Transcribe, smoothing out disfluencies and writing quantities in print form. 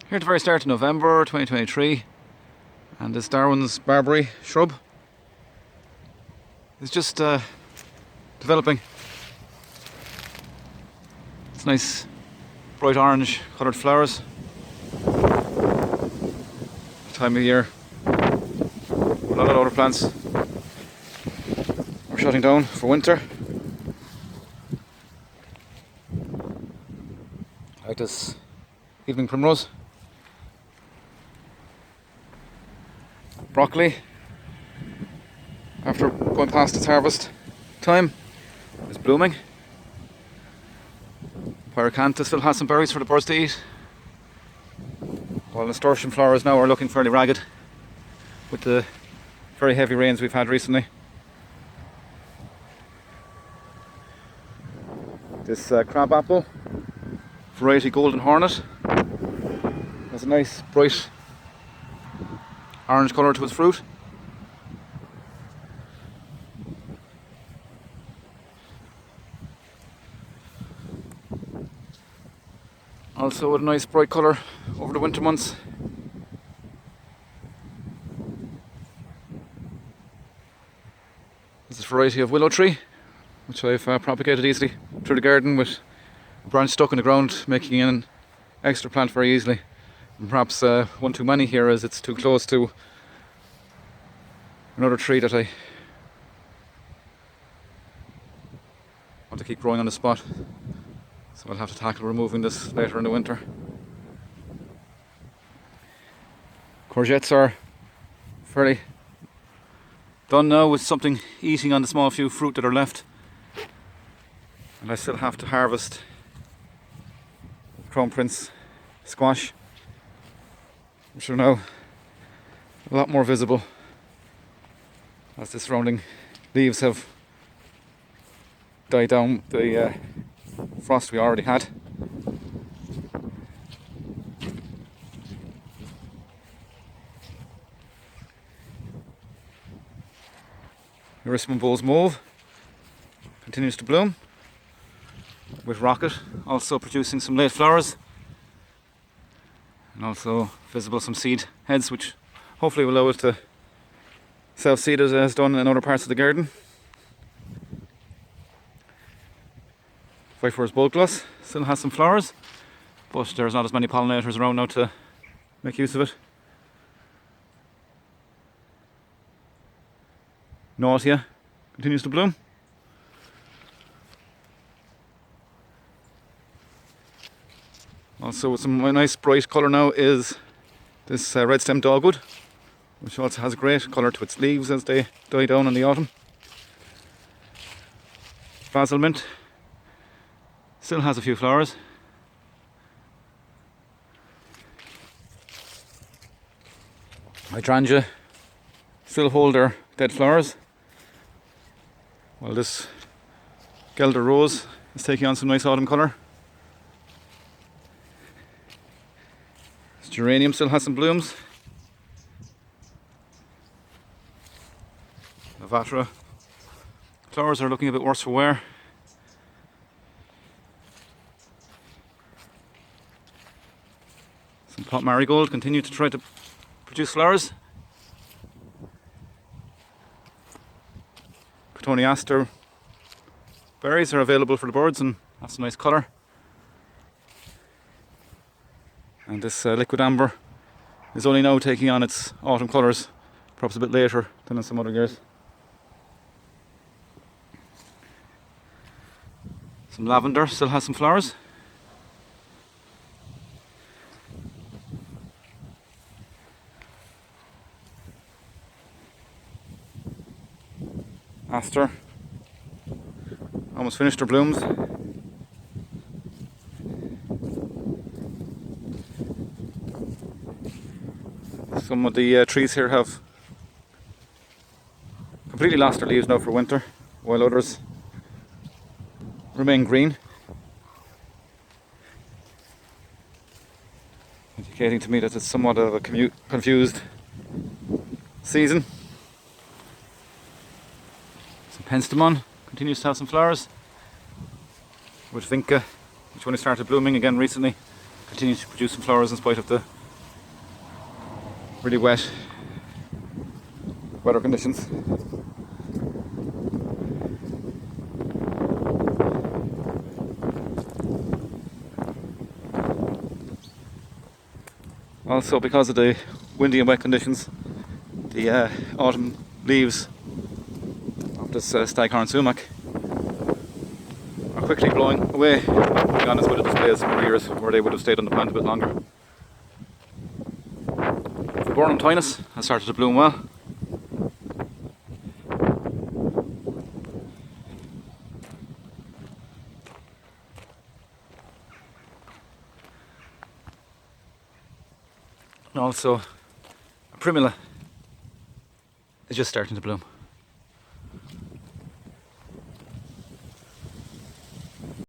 Here at the very start of November 2023, and this Darwin's barberry shrub is just developing. It's nice bright orange coloured flowers. Time of year a lot of other plants are shutting down for winter, like this evening primrose. Broccoli, after going past its harvest time, is blooming. Pyracantha still has some berries for the birds to eat, while nasturtium flowers now are looking fairly ragged with the very heavy rains we've had recently. This crabapple, variety Golden Hornet, has a nice bright orange colour to its fruit. Also with a nice bright colour over the winter months. This is a variety of willow tree, which I've propagated easily through the garden with a branch stuck in the ground, making an extra plant very easily. And perhaps one too many here, as it's too close to another tree that I want to keep growing on the spot. So I'll have to tackle removing this later in the winter. Courgettes are fairly done now, with something eating on the small few fruit that are left. And I still have to harvest Crown Prince squash, which are now a lot more visible as the surrounding leaves have died down the frost we already had. Erisman Bowes Mauve continues to bloom, with Rocket also producing some late flowers, and also visible some seed heads, which hopefully will allow it to self-seed as it has done in other parts of the garden. Whitefire's Bulgloss still has some flowers, but there's not as many pollinators around now to make use of it. Nautia continues to bloom. Also with some nice bright colour now is this red stem dogwood, which also has a great colour to its leaves as they die down in the autumn. Basil mint still has a few flowers. Hydrangea still hold their dead flowers, while this Gelder rose is taking on some nice autumn colour. This geranium still has some blooms. Lavatra flowers are looking a bit worse for wear. Some pot marigold continue to try to produce flowers. Cotoneaster berries are available for the birds and have some nice colour. And this liquid amber is only now taking on its autumn colours, perhaps a bit later than in some other years. Some lavender still has some flowers. Aster almost finished their blooms. Some of the trees here have completely lost their leaves now for winter, while others remain green, indicating to me that it's somewhat of a confused season. Some penstemon continues to have some flowers, with vinca, which only started blooming again recently, continue to produce some flowers in spite of the really wet weather conditions. Also, because of the windy and wet conditions, the autumn leaves of this staghorn sumac are quickly blowing away. To be honest, would have displayed some years where they would have stayed on the plant a bit longer. The Burnham Tynus has started to bloom well. And also, Primula is just starting to bloom.